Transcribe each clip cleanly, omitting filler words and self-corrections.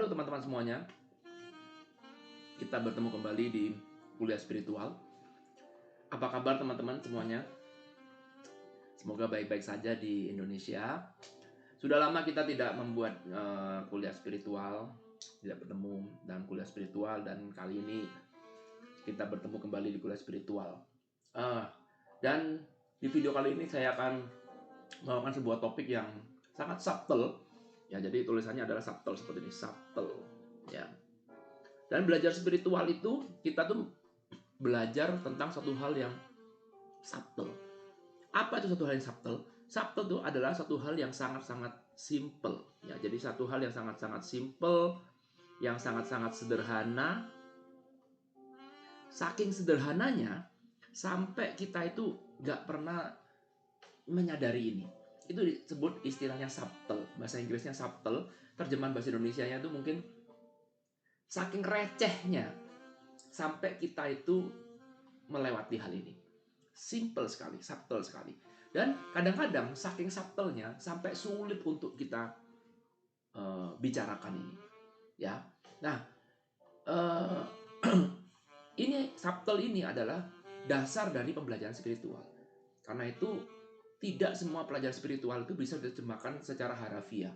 Halo teman-teman semuanya, kita bertemu kembali di kuliah spiritual. Apa kabar teman-teman semuanya? Semoga baik-baik saja di Indonesia. Sudah lama kita tidak membuat kuliah spiritual, tidak bertemu dalam kuliah spiritual, dan kali ini kita bertemu kembali di kuliah spiritual. Dan di video kali ini saya akan membawakan sebuah topik yang sangat subtle. Ya, jadi tulisannya adalah subtle seperti ini, subtle. Ya. Dan belajar spiritual itu kita tuh belajar tentang satu hal yang subtle. Apa itu satu hal yang subtle? Subtle itu adalah satu hal yang sangat-sangat simple. Ya, jadi satu hal yang sangat-sangat simple, yang sangat-sangat sederhana. Saking sederhananya sampai kita itu nggak pernah menyadari ini. Itu disebut istilahnya subtle. Bahasa Inggrisnya subtle. Terjemahan bahasa Indonesianya itu mungkin saking recehnya sampai kita itu melewati hal ini. Simple sekali, subtle sekali. Dan kadang-kadang saking subtlenya sampai sulit untuk kita bicarakan ini. Ya. Nah, ini subtle ini adalah dasar dari pembelajaran spiritual. Karena itu tidak semua pelajaran spiritual itu bisa diterjemahkan secara harafiah.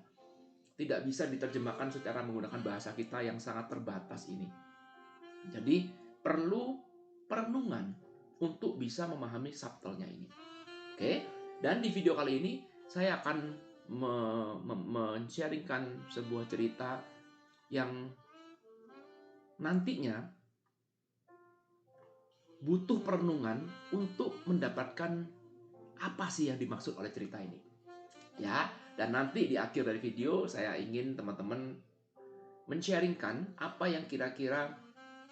Tidak bisa diterjemahkan secara menggunakan bahasa kita yang sangat terbatas ini. Jadi perlu perenungan untuk bisa memahami subtlenya ini. Oke? Dan di video kali ini saya akan men-sharingkan sebuah cerita yang nantinya butuh perenungan untuk mendapatkan apa sih yang dimaksud oleh cerita ini. Ya, dan nanti di akhir dari video saya ingin teman-teman men-sharingkan apa yang kira-kira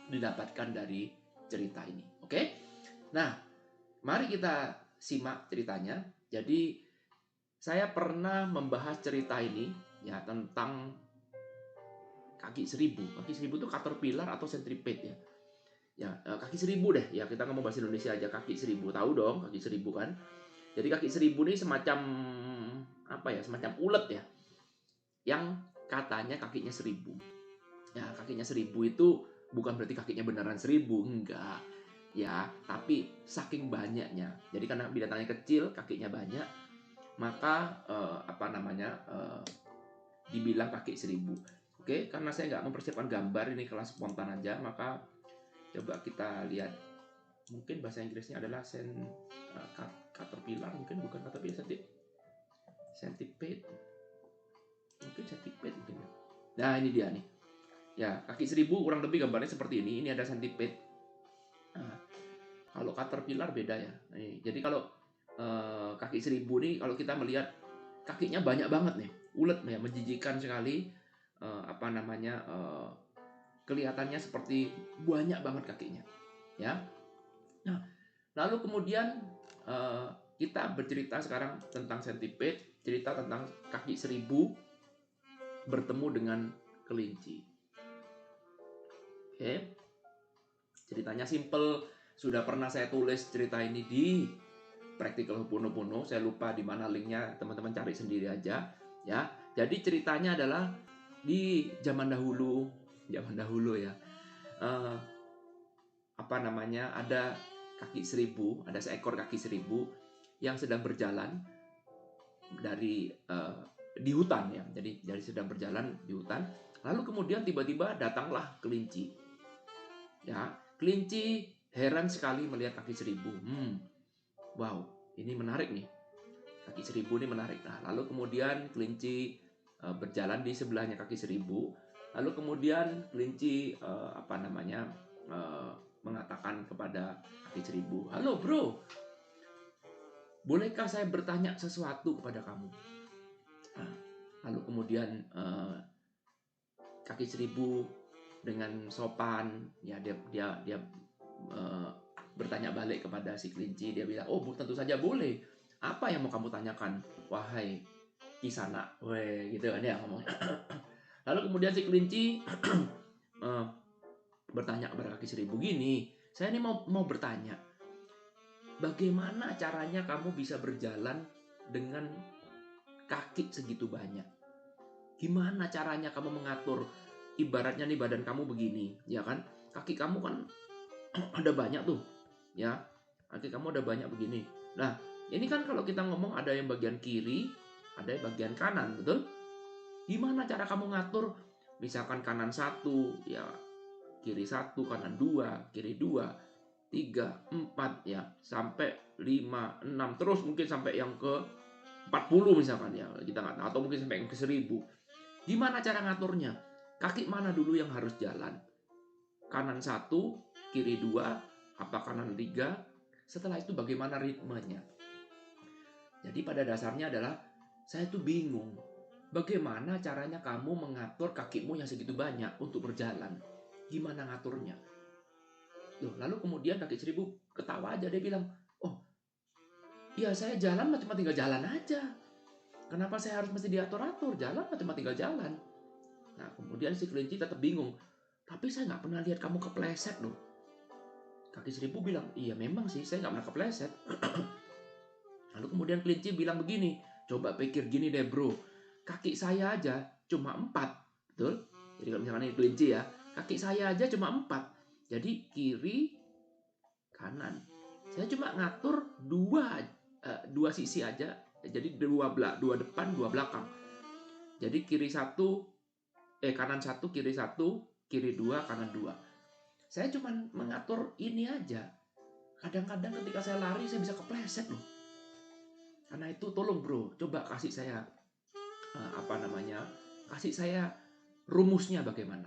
didapatkan dari cerita ini. Oke? Nah, mari kita simak ceritanya. Jadi, saya pernah membahas cerita ini ya tentang kaki seribu. Kaki seribu itu caterpillar atau centipede ya. Ya, kaki seribu deh. Ya, kita ngomong bahasa Indonesia aja, kaki seribu. Tahu dong kaki seribu kan? Jadi kaki seribu ini semacam apa ya? Semacam ulet ya. Yang katanya kakinya seribu. Ya, kakinya seribu itu bukan berarti kakinya beneran seribu, enggak. Ya, tapi saking banyaknya. Jadi karena binatangnya kecil, kakinya banyak, maka dibilang kaki seribu. Oke, karena saya nggak mempersiapkan gambar, ini kelas spontan aja, maka coba kita lihat. Mungkin bahasa Inggrisnya adalah caterpillar, mungkin bukan caterpillar, centipede. Mungkin centipede mungkin. Nah, ini dia nih. Ya, kaki seribu kurang lebih gambarnya seperti ini. Ini ada centipede. Nah, kalau caterpillar beda ya. Nih, jadi kalau kaki seribu nih, kalau kita melihat kakinya banyak banget nih, ulet ya, menjijikan sekali. Kelihatannya seperti banyak banget kakinya. Ya. Nah, lalu kemudian kita bercerita sekarang tentang centipede, cerita tentang kaki seribu bertemu dengan kelinci. Oke. Ceritanya simple. Sudah pernah saya tulis cerita ini di Practical Ho'oponopono. Saya lupa di mana linknya, teman-teman cari sendiri aja ya. Jadi ceritanya adalah di zaman dahulu ya. Ada kaki seribu, ada seekor kaki seribu yang sedang berjalan di hutan ya. Jadi sedang berjalan di hutan. Lalu kemudian tiba-tiba datanglah kelinci. Ya, kelinci heran sekali melihat kaki seribu. Wow, ini menarik nih. Kaki seribu ini menarik. Nah, lalu kemudian kelinci berjalan di sebelahnya kaki seribu. Lalu kemudian kelinci mengatakan kepada kaki seribu, "Halo bro, bolehkah saya bertanya sesuatu kepada kamu?" Nah, lalu kemudian kaki seribu dengan sopan ya dia bertanya balik kepada si kelinci. Dia bilang, "Oh, tentu saja boleh. Apa yang mau kamu tanyakan, wahai Kisana?" Weh, gitu kan ya ngomongnya. Lalu kemudian si kelinci bertanya kepada kaki seribu, "Gini, saya ini mau bertanya, bagaimana caranya kamu bisa berjalan dengan kaki segitu banyak? Gimana caranya kamu mengatur ibaratnya nih badan kamu begini, ya kan? Kaki kamu kan ada banyak tuh, ya. Kaki kamu ada banyak begini. Nah, ini kan kalau kita ngomong ada yang bagian kiri, ada yang bagian kanan, betul? Gimana cara kamu ngatur? Misalkan kanan satu, ya kiri satu, kanan dua, kiri dua, tiga, empat, ya sampai 5, 6, terus mungkin sampai yang ke 40 misalkan ya kita nggak tahu, atau mungkin sampai yang ke 1000. Gimana cara ngaturnya? Kaki mana dulu yang harus jalan? Kanan satu, kiri dua, apa kanan tiga? Setelah itu bagaimana ritmenya? Jadi pada dasarnya adalah saya tuh bingung. Bagaimana caranya kamu mengatur kakimu yang segitu banyak untuk berjalan? Gimana ngaturnya? Loh, lalu kemudian kaki 1000 ketawa aja, dia bilang, oh ya saya jalan mah cuma tinggal jalan aja. Kenapa saya harus mesti diatur-atur? Jalan mah cuma tinggal jalan. Nah kemudian si kelinci tetap bingung. Tapi saya nggak pernah lihat kamu kepleset loh. Kaki 1000 bilang, iya memang sih saya nggak pernah kepleset. Lalu kemudian kelinci bilang begini, coba pikir gini deh bro, kaki saya aja cuma 4, betul? Jadi kalau misalkan ini kelinci ya, kaki saya aja cuma 4. Jadi kiri, kanan. Saya cuma ngatur dua sisi aja, jadi dua depan, dua belakang. Jadi kanan satu, kiri dua, kanan dua. Saya cuma mengatur ini aja. Kadang-kadang ketika saya lari saya bisa kepleset loh. Karena itu tolong bro, coba kasih saya kasih saya rumusnya bagaimana.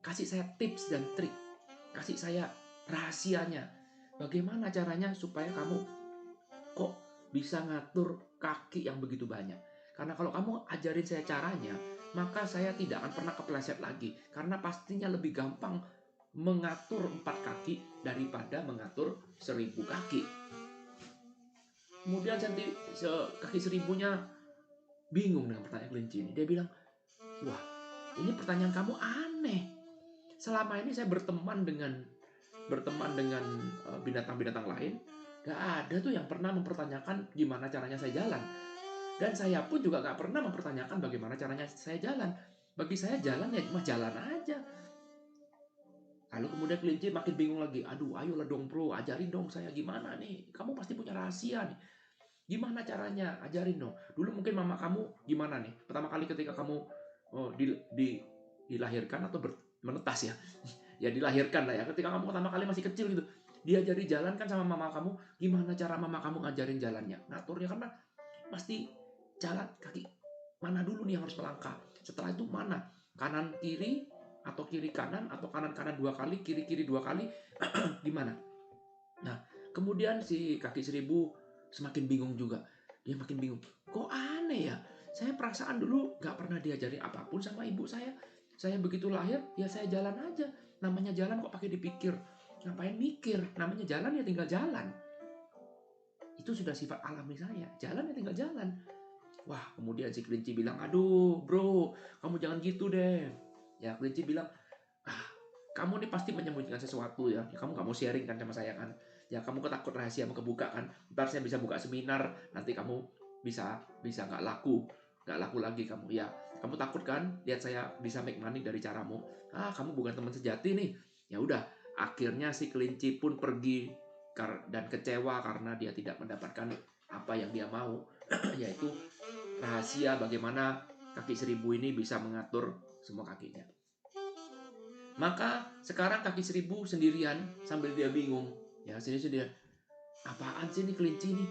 Kasih saya tips dan trik. Kasih saya rahasianya. Bagaimana caranya supaya kamu kok bisa ngatur kaki yang begitu banyak. Karena kalau kamu ajarin saya caranya, maka saya tidak akan pernah kepleset lagi. Karena pastinya lebih gampang mengatur 4 kaki daripada mengatur 1000 kaki. Kemudian kaki 1000-nya bingung dengan pertanyaan kelinci ini. Dia bilang, wah ini pertanyaan kamu aneh. Selama ini saya berteman dengan binatang-binatang lain, gak ada tuh yang pernah mempertanyakan gimana caranya saya jalan. Dan saya pun juga gak pernah mempertanyakan bagaimana caranya saya jalan. Bagi saya jalan ya cuma jalan aja. Lalu kemudian kelinci makin bingung lagi. Aduh, ayolah dong bro, ajarin dong saya gimana nih. Kamu pasti punya rahasia nih. Gimana caranya? Ajarin dong. Dulu mungkin mama kamu gimana nih? Pertama kali ketika kamu dilahirkan atau menetas ya. Ya dilahirkan lah ya. Ketika kamu pertama kali masih kecil gitu. Diajari jalan kan sama mama kamu. Gimana cara mama kamu ngajarin jalannya? Ngaturnya kan pasti jalan kaki. Mana dulu nih yang harus melangkah? Setelah itu mana? Kanan kiri atau kiri kanan atau kanan kanan 2 kali, kiri kiri 2 kali. Gimana? Nah, kemudian si kaki 1000 semakin bingung juga. Dia makin bingung. Kok aneh ya? Saya perasaan dulu gak pernah diajari apapun sama ibu saya. Saya begitu lahir, ya saya jalan aja. Namanya jalan kok pakai dipikir. Ngapain mikir? Namanya jalan ya tinggal jalan. Itu sudah sifat alami saya. Jalan ya tinggal jalan. Wah, kemudian si kelinci bilang, aduh bro, kamu jangan gitu deh. Ya kelinci bilang, kamu nih pasti menyembunyikan sesuatu ya. Kamu gak mau sharing kan sama saya kan. Ya kamu ketakut rahasia mau kebuka kan. Ntar saya bisa buka seminar, nanti kamu bisa gak laku lagi kamu. Ya kamu takut kan lihat saya bisa make money dari caramu. Kamu bukan teman sejati nih. Ya udah, akhirnya si kelinci pun pergi dan kecewa karena dia tidak mendapatkan apa yang dia mau. Yaitu rahasia bagaimana kaki 1000 ini bisa mengatur semua kakinya. Maka sekarang kaki 1000 sendirian sambil dia bingung. Ya sendiri-sendirian. Apaan sih ini kelinci nih?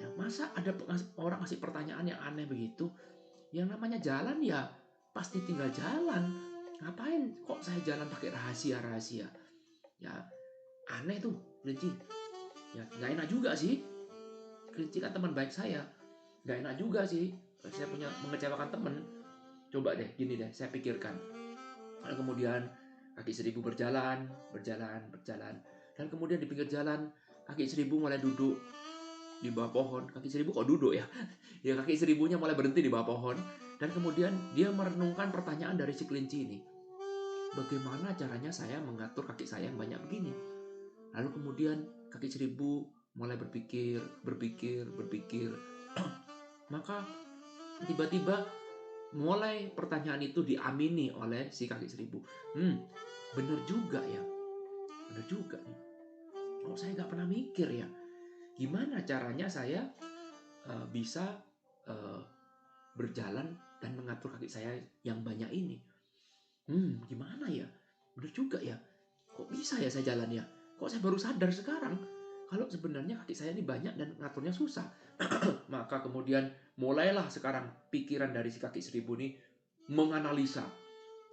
Ya masa ada orang ngasih pertanyaan yang aneh begitu? Yang namanya jalan ya pasti tinggal jalan. Ngapain kok saya jalan pakai rahasia-rahasia? Ya aneh tuh kelinci. Ya nggak enak juga sih. Kelinci kan teman baik saya. Nggak enak juga sih. Saya punya mengecewakan teman. Coba deh gini deh saya pikirkan. Lalu kemudian kaki 1000 berjalan. Dan kemudian di pinggir jalan, kaki 1000 mulai duduk di bawah pohon. Kaki 1000 kok duduk ya? Ya kaki 1000-nya mulai berhenti di bawah pohon. Dan kemudian dia merenungkan pertanyaan dari si kelinci ini. Bagaimana caranya saya mengatur kaki saya yang banyak begini? Lalu kemudian kaki 1000 mulai berpikir. Maka tiba-tiba mulai pertanyaan itu diamini oleh si kaki seribu. Bener juga ya. Bener juga nih. Oh, saya nggak pernah mikir ya. Gimana caranya saya bisa berjalan dan mengatur kaki saya yang banyak ini. Gimana ya? Bener juga ya. Kok bisa ya saya jalan ya? Kok saya baru sadar sekarang kalau sebenarnya kaki saya ini banyak dan ngaturnya susah. Maka kemudian mulailah sekarang pikiran dari si kaki seribu ini menganalisa.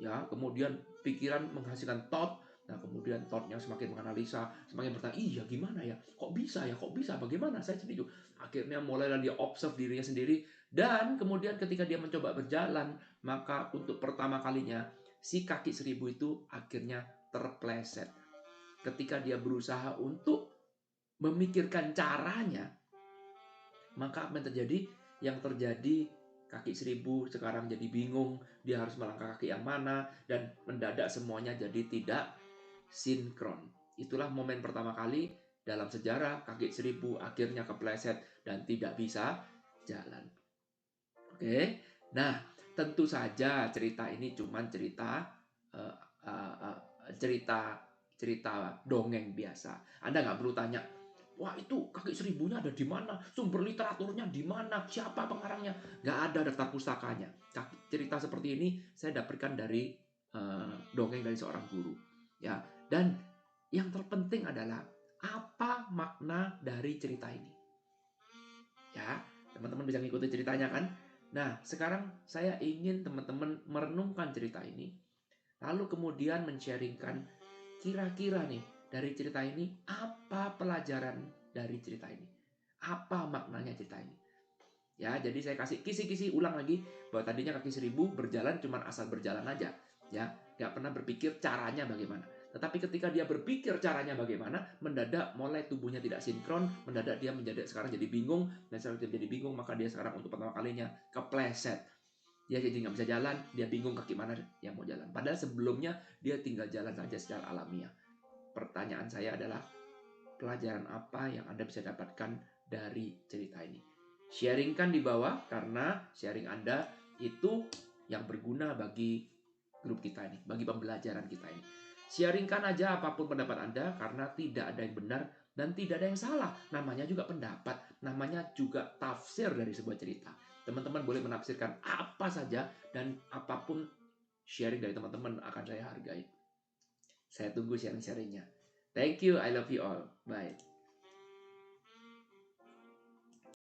Ya, kemudian pikiran menghasilkan thought. Nah, kemudian thoughtnya semakin menganalisa, semakin bertanya, iya gimana ya? Kok bisa ya? Kok bisa? Bagaimana? Saya sendiri. Akhirnya mulailah dia observe dirinya sendiri. Dan kemudian ketika dia mencoba berjalan, maka untuk pertama kalinya si kaki seribu itu akhirnya terpleset. Ketika dia berusaha untuk memikirkan caranya, maka apa yang terjadi? Yang terjadi kaki seribu sekarang jadi bingung, dia harus melangkah kaki yang mana, dan mendadak semuanya jadi tidak sinkron. Itulah momen pertama kali dalam sejarah kaki seribu akhirnya kepleset dan tidak bisa jalan. Oke, nah tentu saja cerita ini cuma cerita uh, uh, uh, cerita cerita dongeng biasa. Anda nggak perlu tanya, wah itu kaki seribunya ada di mana, sumber literaturnya di mana, siapa pengarangnya, nggak ada daftar pustakanya. Cerita seperti ini saya dapatkan dari dongeng dari seorang guru, ya. Dan yang terpenting adalah apa makna dari cerita ini, ya. Teman-teman bisa ngikutin ceritanya kan? Nah, sekarang saya ingin teman-teman merenungkan cerita ini, lalu kemudian men-sharingkan kira-kira nih dari cerita ini apa pelajaran dari cerita ini? Apa maknanya cerita ini? Ya, jadi saya kasih kisi-kisi ulang lagi bahwa tadinya kaki seribu berjalan cuma asal berjalan aja, ya, nggak pernah berpikir caranya bagaimana. Tetapi ketika dia berpikir caranya bagaimana, mendadak mulai tubuhnya tidak sinkron, mendadak dia menjadi sekarang jadi bingung, dan sekarang dia menjadi bingung, maka dia sekarang untuk pertama kalinya kepleset. Dia jadi nggak bisa jalan, dia bingung kaki mana yang mau jalan. Padahal sebelumnya dia tinggal jalan saja secara alamiah. Pertanyaan saya adalah, pelajaran apa yang Anda bisa dapatkan dari cerita ini? Sharingkan di bawah, karena sharing Anda itu yang berguna bagi grup kita ini, bagi pembelajaran kita ini. Sharingkan aja apapun pendapat Anda, karena tidak ada yang benar dan tidak ada yang salah. Namanya juga pendapat, namanya juga tafsir dari sebuah cerita. Teman-teman boleh menafsirkan apa saja, dan apapun sharing dari teman-teman akan saya hargai. Saya tunggu sharing-sharingnya. Thank you, I love you all. Bye.